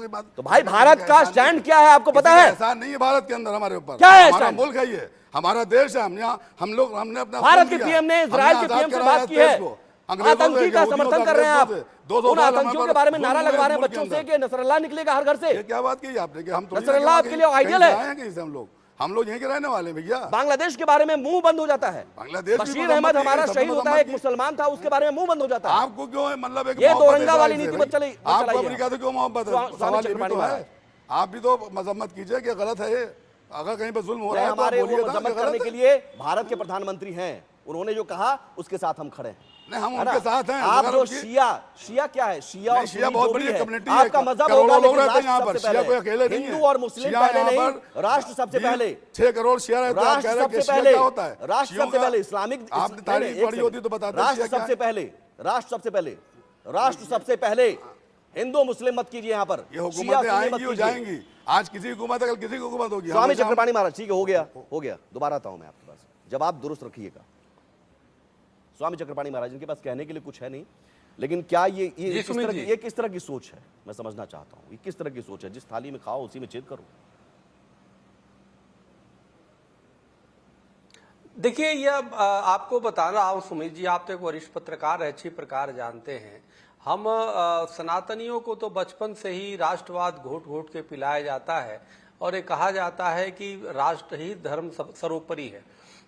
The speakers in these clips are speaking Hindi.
की बात। तो भाई भारत का स्टैंड क्या है आपको पता है? ऐसा नहीं है भारत के अंदर हमारे ऊपर, क्या है हमारा स्टैंड? मुल्क है ये, हमारा देश है। हम यहाँ हमने अपना भारत के पीएम ने इजराइल के पीएम से बात की है, आतंकी का समर्थन कर रहे हैं आप। उन आतंकियों के बारे में नारा लगवा रहे हैं बच्चों से कि नसरल्लाह निकलेगा हर घर से। ये क्या बात की आपने कि हम नसरल्लाह आपके लिए आइडियल है। हम लोग यहीं के रहने वाले भैया। बांग्लादेश के बारे में मुंह बंद हो जाता है। बांग्लादेश बशीर अहमद हमारा शहीद होता है, एक मुसलमान था, उसके बारे में मुंह बंद हो जाता है। आपको क्यों है मतलब एक ये दोरंगा वाली नीति मत चलाई। आपको अमेरिका से क्यों मोहब्बत है? सवाल ये भी तो है। आप भी तो मजम्मत कीजिए कि गलत है ये, अगर कहीं पर जुल्म हो रहा है तो हमारे बोलिए मजम्मत करने के लिए भारत के प्रधानमंत्री हैं, उन्होंने जो कहा उसके साथ हम खड़े हैं। नहीं, हम उनके साथ हैं। आप जो शिया क्या है, शिया और शिया बहुत बड़ी कम्युनिटी है। आपका मजहब होगा, लेकिन यहाँ पर शिया कोई अकेले नहीं है। हिंदू और मुस्लिम पहले नहीं, राष्ट्र सबसे पहले। 6 करोड़ शिया रहते हैं, राष्ट्र सबसे पहले होता है राष्ट्र सबसे पहले इस्लामिक। आपने तारीख पढ़ी होती तो बताते। राष्ट्र सबसे पहले, राष्ट्र सबसे पहले, राष्ट्र सबसे पहले। हिंदू मुस्लिम मत कीजिए यहाँ पर। ये हुकूमतें आएंगी और जाएंगी, आज किसी हुकूमत कल किसी की हुकूमत होगी। स्वामी चक्रपाणी महाराज, ठीक है, हो गया, दोबारा आता हूं मैं आपके पास, जवाब दुरुस्त रखिएगा। स्वामी चक्रपाणी महाराज, इनके पास कहने के लिए कुछ है नहीं, लेकिन क्या ये किस तरह की सोच है, मैं समझना चाहता हूं। ये किस तरह की सोच है? जिस थाली में खाओ उसी में छेद करो। देखिए, यह आपको बता रहा हूं सुमित जी, आप तो एक वरिष्ठ पत्रकार है, अच्छी प्रकार जानते हैं। हम सनातनियों को तो बचपन से ही राष्ट्रवाद घोट घोट के पिलाया जाता है और ये कहा जाता है कि राष्ट्र ही धर्म सर्वोपरि है।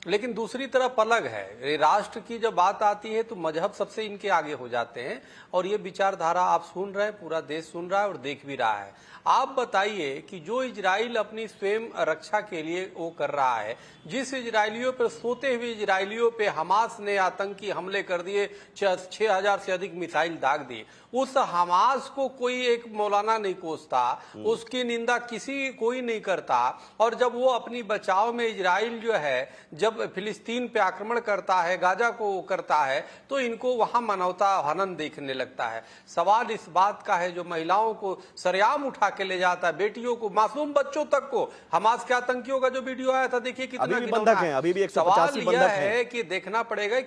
लेकिन दूसरी तरफ अलग है, राष्ट्र की जब बात आती है तो मजहब सबसे इनके आगे हो जाते हैं। और ये विचारधारा आप सुन रहे हैं, पूरा देश सुन रहा है और देख भी रहा है। आप बताइए कि जो इजराइल अपनी स्वयं रक्षा के लिए वो कर रहा है, जिस इजरायलियों पर, सोते हुए इजरायलियों पे हमास ने आतंकी हमले कर दिए, 6000 से अधिक मिसाइल दाग दिए, उस हमास को कोई एक मौलाना नहीं कोसता, उसकी निंदा कोई नहीं करता। और जब वो अपनी बचाव में, इजराइल जो है जब फिलिस्तीन पे आक्रमण करता है, गाजा को करता है, तो इनको वहां मानवता हनन देखने लगता है। सवाल इस बात का है, जो महिलाओं को सरेआम उठा के ले जाता है, बेटियों को, मासूम बच्चों तक को, हमास के आतंकियों का जो वीडियो आया था, देखिए कितना बंधक है, अभी भी 185 बंधक है। कि देखना पड़ेगा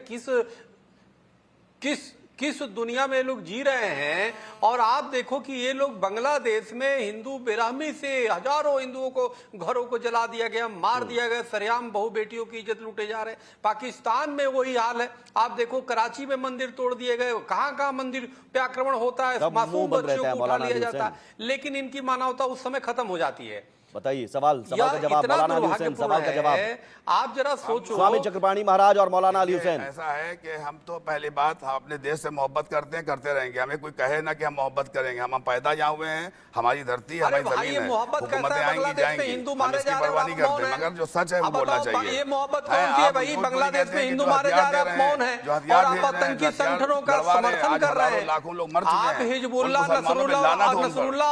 किस दुनिया में लोग जी रहे हैं। और आप देखो कि ये लोग बांग्लादेश में हिंदू बेरहमी से हजारों हिंदुओं को, घरों को जला दिया गया, मार दिया गया, सरेआम बहू बेटियों की इज्जत लूटे जा रहे हैं। पाकिस्तान में वही हाल है। आप देखो कराची में मंदिर तोड़ दिए गए, कहां मंदिर पे आक्रमण होता है, मासूम बच्चियों को उठा लिया जाता है, लेकिन इनकी मानवता उस समय खत्म हो जाती है। बताइए, सवाल का जवाब। मौलाना अली हुसैन, सवाल का जवाब आप जरा सोचो। स्वामी चक्रपाणी महाराज और मौलाना अली हुसैन, ऐसा है कि हम तो पहली बात, हम अपने देश से मोहब्बत करते हैं, करते रहेंगे। हमें कोई कहे ना कि हम मोहब्बत करेंगे, हम पैदा यहाँ हुए हैं, हमारी धरती, हमारी जमीन है, हुकूमतें आएंगी जाएंगी, हम इसकी परवाह नहीं करते, मगर जो सच है वो बोलना चाहिए। ये मोहब्बत कौन सी है भाई? बांग्लादेश में हिंदू मारे जा रहे हैं, मौन है, और आप आतंकी संगठनों का समर्थन कर रहे हैं। लाखों लोग मर चुके हैं। आप हिजबुल्लाह, नसरुल्लाह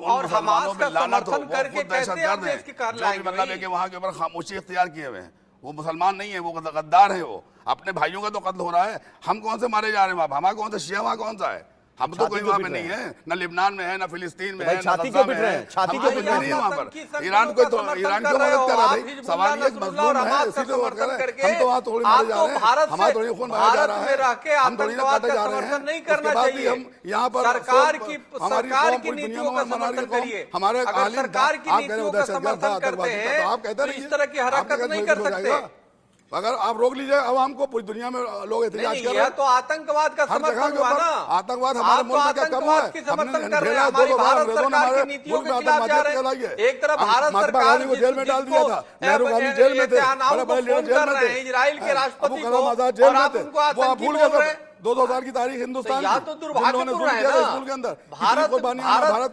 और हमास का समर्थन करके कैसे आप देश की मतलब है कि वहां के ऊपर खामोशी इख्तियार किए हुए हैं। वो मुसलमान नहीं है, वो गद्दार है। वो अपने भाइयों का तो कत्ल हो रहा है। हम कौन से मारे जा रहे हैं? हमारा कौन सा शिया, वहां कौन सा है? हम तो कोई वहां पे नहीं है, न लिबनान में है, न फिलिस्तीन में है, छाती क्यों पिट रहे हैं? छाती क्यों पिट रहे हैं वहां पर? ईरान को तो ईरान क्यों मदद कर रहा है? सवाल ये मजलूम है, इसी को मदद कर रहे हैं। हम तो वहां थोड़ी मारे जा रहे हैं, हमारा थोड़ी खून बहाया जा रहा है, हम थोड़ी ना काटे जा रहे हैं। नहीं करना चाहिए। हम यहाँ पर सरकार की नीतियों का समर्थन करिए। हमारे सरकार की नीतियों का समर्थन करते हैं तो आप कहते हैं इस तरह की हरकत नहीं कर सकते। अगर आप रोक लीजिए आवाम को, पूरी दुनिया में लोग एहतजाज कर रहे हैं। तो आतंकवाद का समर्थन हुआ ना। आतंकवाद हमारे मुल्क में क्या कम हुआ है? समर्थन कर रहे हैं, हमारी भारत सरकार की नीतियों के खिलाफ जा रहे हैं। एक तरफ भारत सरकार को जेल में डाल दिया था, नेहरू गांधी जेल में थे, बड़े लीडर जेल में थे, इजराइल के राष्ट्रपति को आजाद जेल में थे, वो आप भूल गए। 200 साल की तारीख हिंदुस्तान या तो दुर्भाग्यपूर्ण है ना। स्कूल के अंदर भारत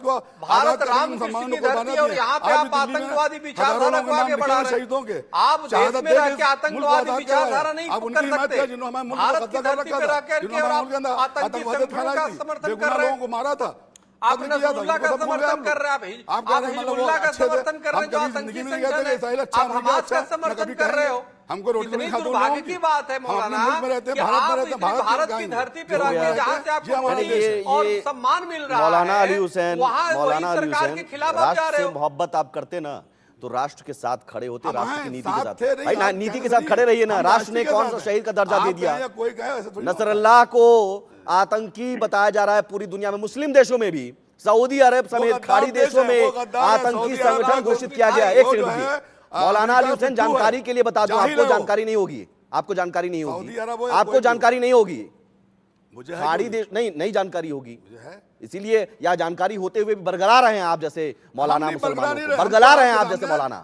को भारत राम कृष्ण की धरती, और यहाँ पे आप आतंकवादी विचारधारा को आगे बढ़ा रहे हैं। शहीदों के आप देश में रह के आतंकवादी विचारधारा नहीं कर सकते। भारत की धरती पे रह करके और आप आतंकी संगठनों का समर्थन कर रहे हैं। को मारा था, आप नसरुल्लाह का समर्थन कर रहे हैं भाई, आप हिजबुल्लाह का समर्थन कर रहे हैं, जो आतंकी संगठन है। आप हमास का समर्थन कर रहे हो। हमको इतनी दुर्भाग्य की बात है मौलाना कि आप भारत की धरती पे रह के जहाँ से आपको और सम्मान मिल रहा है, मौलाना अली हुसैन, मौलाना अली हुसैन, राष्ट्र से मोहब्बत आप करते ना तो राष्ट्र के साथ खड़े होते, राष्ट्र की नीति के साथ। भाई नीति के साथ खड़े रहिए ना। राष्ट्र ने कौन सा शहीद का दर्जा दे दिया? नसरुल्लाह को आतंकी बताया जा रहा है पूरी दुनिया में, मुस्लिम देशों में भी सऊदी अरब समेत खाड़ी देशों में आतंकी संगठन घोषित किया गया। एक सेकंड रुकिए, मौलाना अली हुसैन, जानकारी के लिए बता दूं, आपको जानकारी नहीं होगी, आपको जानकारी नहीं होगी, आपको जानकारी नहीं होगी, मुझे खाड़ी देश नहीं जानकारी होगी, इसीलिए या जानकारी होते हुए भी बरगला रहे हैं आप जैसे मौलाना मुसलमानों को बरगला रहे हैं, आप जैसे मौलाना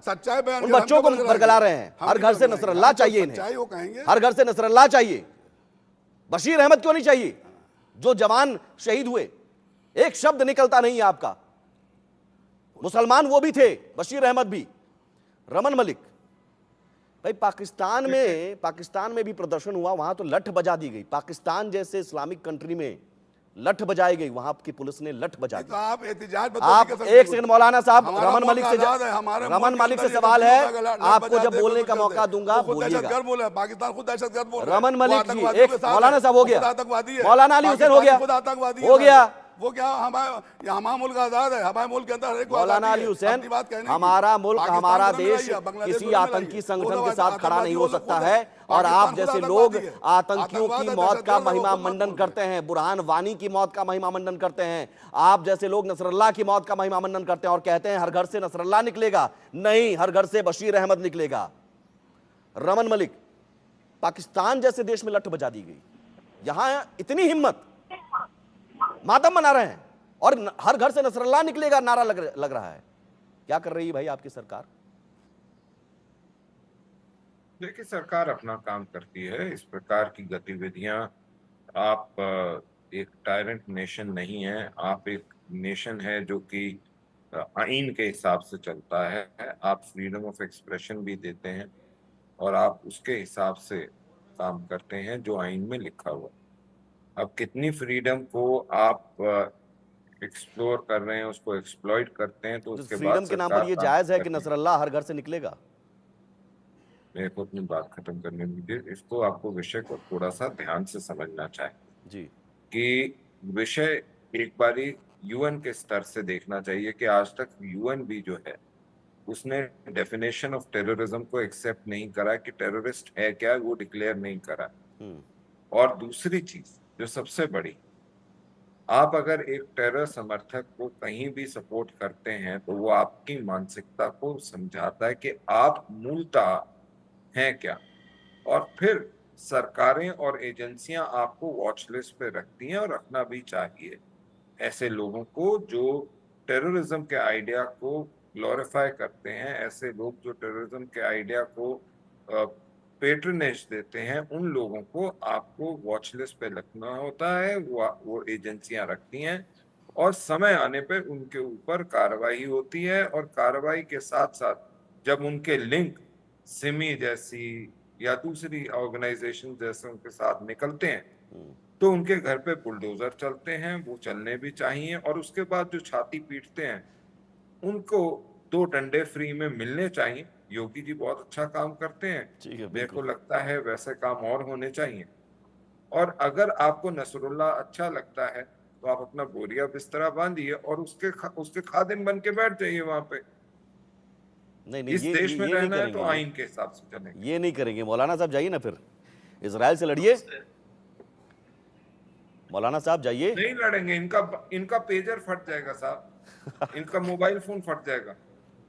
उन बच्चों को बरगला रहे हैं। हर घर से नसरल्लाह चाहिए इन्हें, हर घर से नसरल्लाह चाहिए। बशीर अहमद क्यों नहीं चाहिए? जो जवान शहीद हुए, एक शब्द निकलता नहीं है आपका। मुसलमान वो भी थे, बशीर अहमद भी, रमन मलिक। भाई पाकिस्तान में भी प्रदर्शन हुआ, वहां तो लठ बजा दी गई। पाकिस्तान जैसे इस्लामिक कंट्री में लठ बजाई गई, वहां की पुलिस ने लठ बजा दी। आप एक सेकंड मौलाना साहब, रमन मलिक से सवाल है, आपको जब बोलने का मौका दूंगा बोलिएगा। पाकिस्तान खुद दहशतगर्द बोल रहा है। रमन मलिक जी, एक मौलाना साहब हो गया, मौलाना अली हुसैन हो गया, हो गया। वो क्या हमारा मुल्क आजाद है, हमारे मुल्क के अंदर हर एक मौलाना अली हुसैन, हमारा मुल्क, हमारा देश किसी आतंकी संगठन के साथ खड़ा नहीं हो सकता है। और आप जैसे लोग आतंकियों की मौत का महिमा मंडन करते हैं, बुरहान वानी की मौत का महिमा मंडन करते हैं, आप जैसे लोग नसरल्लाह की मौत का महिमा मंडन करते हैं और कहते हैं हर घर से नसरल्लाह निकलेगा। नहीं, हर घर से बशीर अहमद निकलेगा। रमन मलिक, पाकिस्तान जैसे देश में लठ बजा दी गई, यहां इतनी हिम्मत, मातम मना रहे हैं और हर घर से नसरल्लाह निकलेगा नारा लग रहा है। क्या कर रही है भाई आपकी सरकार? देखिए, सरकार अपना काम करती है। इस प्रकार की गतिविधियां, आप एक टायरेंट नेशन नहीं है, आप एक नेशन है जो कि आइन के हिसाब से चलता है। आप फ्रीडम ऑफ एक्सप्रेशन भी देते हैं और आप उसके हिसाब से काम करते हैं जो आइन में लिखा हुआ। अब कितनी फ्रीडम को आप एक्सप्लोर कर रहे हैं, उसको एक्सप्लॉइट करते हैं, तो उसके बाद फ्रीडम के नाम पर ये जायज है कि नसरल्लाह हर घर से निकलेगा? मेरे को अपनी बात खत्म करने दीजिए। इसको आपको विषय को थोड़ा सा ध्यान से समझना चाहिए जी, कि विषय एक बारी यूएन के स्तर से देखना चाहिए कि आज तक यूएन भी जो है उसने डेफिनेशन ऑफ टेररिज्म को एक्सेप्ट नहीं करा कि टेररिस्ट है क्या, वो डिक्लेयर नहीं करा। और दूसरी चीज जो सबसे बड़ी, आप अगर एक टेरर समर्थक को कहीं भी सपोर्ट करते हैं तो वो आपकी मानसिकता को समझाता है कि आप मूलतः हैं क्या। और फिर सरकारें और एजेंसियां आपको वॉच लिस्ट पे रखती हैं और रखना भी चाहिए ऐसे लोगों को जो टेररिज्म के आइडिया को ग्लोरीफाई करते हैं, ऐसे लोग जो टेररिज्म के आइडिया को पेट्रनेज देते हैं, उन लोगों को आपको वॉच लिस्ट पे रखना होता है। वो एजेंसियां रखती हैं और समय आने पे उनके ऊपर कार्रवाई होती है। और कार्रवाई के साथ साथ जब उनके लिंक सिमी जैसी या दूसरी ऑर्गेनाइजेशन जैसे उनके साथ निकलते हैं तो उनके घर पे बुलडोजर चलते हैं, वो चलने भी चाहिए। और उसके बाद जो छाती पीटते हैं उनको 2 डंडे फ्री में मिलने चाहिए। योगी जी बहुत अच्छा काम करते हैं, मेरे को लगता है वैसे काम और होने चाहिए। और अगर आपको नसरुल्लाह अच्छा लगता है तो आप अपना बोरिया बिस्तरा बांधिए और उसके खादिम बन के बैठ जाइए वहां पे। नहीं, इस देश में रहना है तो आइन के हिसाब से चलेंगे। ये नहीं करेंगे। मौलाना साहब जाइए ना, फिर इजराइल से लड़िए। मौलाना साहब जाइए। नहीं लड़ेंगे, इनका पेजर फट जाएगा साहब, इनका मोबाइल फोन फट जाएगा।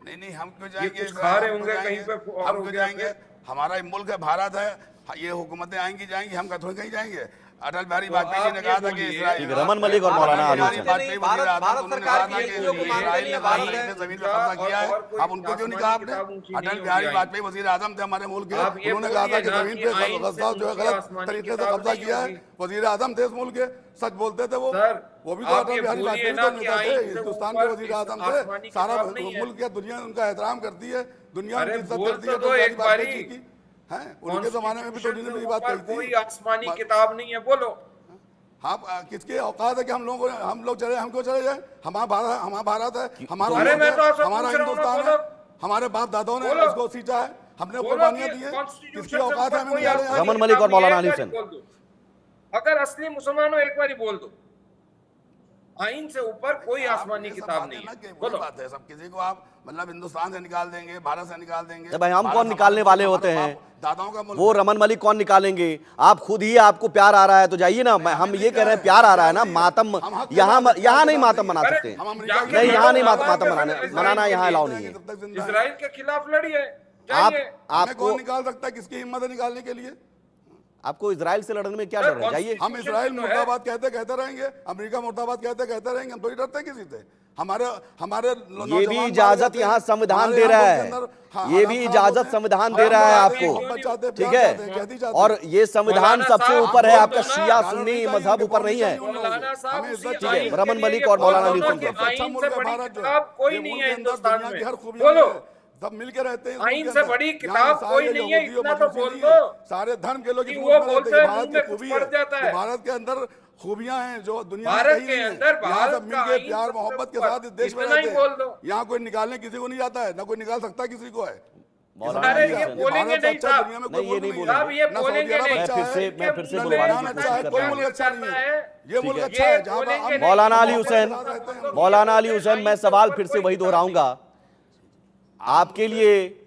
नहीं, हम क्यों जाएंगे? खा रहे होंगे कहीं पे, हम क्यों जाएंगे? हमारा मुल्क है, भारत है, ये हुकूमतें आएंगी जाएंगी, हम कहीं कहीं जाएंगे। अटल बिहारी वाजपेयी जी ने कहा था कि इस्राइल, रमन मलिक और मौलाना अली हुसैन, भारत सरकार की नीतियों को मानते नहीं है, भारत ने जमीन का कब्जा किया है। अब उनको क्यों नहीं कहा आपने? अटल बिहारी वाजपेयी वजीर आजम थे हमारे मुल्क के, उन्होंने कहा था कि जमीन पे गद्दाफ जो है गलत तरीके से कब्जा किया है। वजीर आजम थे इस मुल्क के, सच बोलते थे वो भी तो अटल बिहारी वाजपेयी तो नेता थे, हिंदुस्तान के वजीर आजम थे। सारा मुल्क की दुनिया उनका एहतराम करती है, दुनिया उनकी इज्जत करती है। उनके जमाने में भी तो मेरी बात कही थी। कोई आसमानी किताब नहीं है, बोलो। हाँ, किसके औकात है कि हम लोग चले, हमको चले जाए? हमारा भारत है, हमारा हिंदुस्तान है, हमारे बाप दादाओं ने इसको सींचा है, हमने कुर्बानियां दी है, किसकी औकात है हमें? रमन मलिक और मौलाना अली हुसैन, अगर असली मुसलमान हो एक बार बोल दो, आइन से ऊपर कोई आसमानी ये सब किताब बातें नहीं ना है। कि वही बोलो, बात है, सब किसी को आप मतलब हिंदुस्तान से निकाल देंगे, भारत से निकाल देंगे। तो भाई हम भारत कौन निकालने वाले हमारे होते बाप हैं? दादाओं का मुल्क वो है। रमन मलिक कौन निकालेंगे? आप खुद ही, आपको प्यार आ रहा है तो जाइए ना। हम ये कह रहे हैं प्यार आ रहा है ना, मातम यहाँ नहीं मातम मना अरे, सकते। हम अमेरिका के नहीं, यहाँ नहीं खिलाफ मातम आवाज मनाना यहाँ अलाउ नहीं है। जब तक जिंदा है। इसराइल के खिलाफ लड़िए, आप जाइए। हमें आपको कौन निकाल सकता है? किसकी हिम्मत है निकालने के लिए? आपको इजराइल से लड़ने में क्या डर है? जाइए। हम इसराइल तो है। मुर्दाबाद कहते रहेंगे, अमेरिका मुर्दाबाद कहते रहेंगे, हम थोड़ी डरते हैं किसी से। हमारे ये भी नौजवान इजाजत मारे यहाँ जाते हैं, संविधान हमारे दे यहाँ रहा मुल्क है। के अंदर ये हालात भी खराब इजाजत होते हैं। संविधान दे हम रहा है मोहब्बत आपको, चाहते हैं, ठीक प्यार चाहते हैं, है? कहती चाहते और हैं। ये संविधान मौलाना सबसे साहब, ऊपर है, बोल आपका दो ना। शिया कानून सुन्नी नहीं मजहब चाहिए, ऊपर नहीं है। कानून मौलाना साहब, हमें उसी इज्जत ठीक है, चाहिए। रमन आइन मलिक के और लिए मौलाना बोल अली दो ना हुसैन कि साहब। अच्छा आइन मुल्क से है बड़ी भारत जो। किताब कोई ये नहीं मुल्क है के अंदर हिंदुस्तान दुनिया में। की हर खूबियां बोलो, हैं। सब मिलके रहते हैं इस आइन मुल्क से के अंदर। बड़ी यहाँ किताब ईसाई कोई है, नहीं है, यहूदी और इतना तो मजूसी बोल नहीं दो है। सारे धर्म के लोग इस कि मुल्क वो में रहते बोलते हैं। हैं, भारत मुंह की में कुछ खूबी पड़ है जाता कि है। भारत के अंदर खूबियां हैं जो दुनिया में भारत कहीं के नहीं अंदर है। यहाँ भारत सब का मिलके आइन प्यार सबसे मोहब्बत के ऊपर। साथ इस देश में इतना ही रहते बोल हैं। दो। यहाँ कोई निकालने किसी को नहीं जाता है, ना कोई निकाल सकता किसी को है। मौलाना अरे अली ये हुसैन। बोलेंगे भारत से नहीं अच्छा साहब। दुनिया में नहीं, कोई ये मुल्क नहीं नहीं बोलेंगे। साहब, ये है। ना सऊदी बोलेंगे अरब नहीं। अच्छा है, मैं फिर से ना बुलवाने की ईरान कोशिश अच्छा है, कर कोई रहा हूं। मुल्क अच्छा नहीं है। ये मुल्क है। अच्छा है जहाँ बोलेंगे पर नहीं। मौलाना अली मोहब्बत के हुसैन, साथ रहते हैं। मौलाना अली हुसैन, मैं सवाल फिर से वही दोहराऊंगा। आपके लिए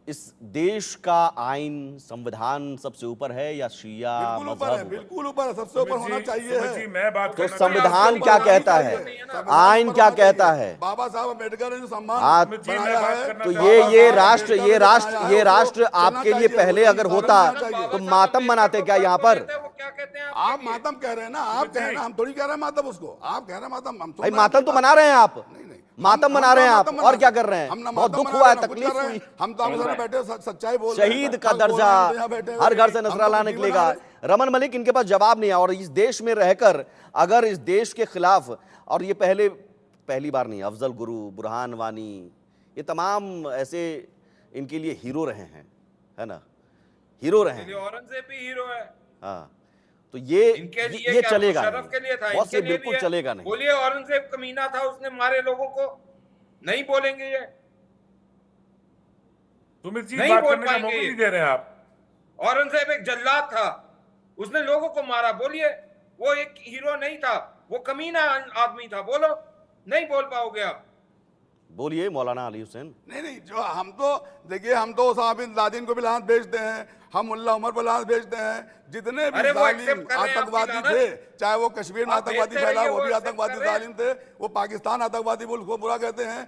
इस देश का आइन, संविधान सबसे ऊपर है या शिया बिल्कुल ऊपर है, मजहब? बिल्कुल ऊपर है, सबसे ऊपर होना चाहिए सुमित जी, है। मैं बात तो करना संविधान ऊपर क्या होना कहता चाहिए। है? संविधान आइन ऊपर क्या होना कहता चाहिए। है? बाबा साहब अम्बेडकर ने जो सम्मान आज जी, मैं बनाया बात है, करना तो चाहता ये हूं। ये बाबा राष्ट्र साहब ये अम्बेडकर ने राष्ट्र बनाया ये है, राष्ट्र उसको आपके चलना लिए चाहिए, पहले वो अगर इंसान होता होना चाहिए। तो मातम मनाते क्या यहाँ पर? वो क्या कहते हैं आप मातम कह रहे हैं ना, आप कह रहे हैं, हम थोड़ी कह रहे हैं मातम उसको। आप कह रहे हैं मातम, हम भाई मातम तो मना रहे हैं आप, नहीं, नहीं। मातम मना रहे हैं आप, और क्या कर रहे हैं? हम ना बहुत मातम दुख मना हुआ है, रहे हैं, ना कुछ तकलीफ कर रहे हैं। हुई। हम तो आपके सामने बैठे सच्चाई बोल रहे हैं। शहीद का हक बोल दर्जा रहे हैं, तो यहाँ बैठे हुए हर घर से हैं। हम नजराला तो कुछ नहीं निकलेगा। बना रहे। रमन मलिक, इनके पास जवाब नहीं है। और इस देश में रहकर अगर इस देश के खिलाफ, और ये पहली बार नहीं, अफजल गुरु, बुरहान वानी, ये तमाम ऐसे इनके लिए हीरो रहे हैं, है ना, हीरो रहे हैं। औरंगजेब भी हीरो है। हाँ, तो ये इनके लिए ये क्या, चलेगा मुशर्रफ के लिए था, नहीं, बहुत इनके से लिए बिल्कुल भी है। चलेगा नहीं। बोलिए औरंगजेब कमीना था, उसने मारे लोगों को, नहीं बोलेंगे ये? सुमित जी, नहीं बात बोल करने का पाएंगे मौका ये। नहीं दे रहे हैं आप। औरंगजेब एक जल्लाद था, उसने लोगों को मारा। बोलिए, वो एक हीरो नहीं था, वो कमीना आदमी था। बोलो, नहीं बोल पाओगे आप। बोलिए मौलाना अली हुसैन। नहीं नहीं, जो हम तो देखिए, हम तो उसामा बिन लादेन को भी लानत भेजते हैं, हम मुल्ला उमर को लानत भेजते हैं। जितने भी अरे वो जालिम accept कर रहे हैं आतंकवादी आपकी थे, लानत। चाहे वो कश्मीर में आप आतंकवादी भेजते फैला, रहिए, वो वो भी accept आतंकवादी कर रहे हैं। जालिम थे। वो पाकिस्तान आतंकवादी मुल्क को बुरा कहते हैं,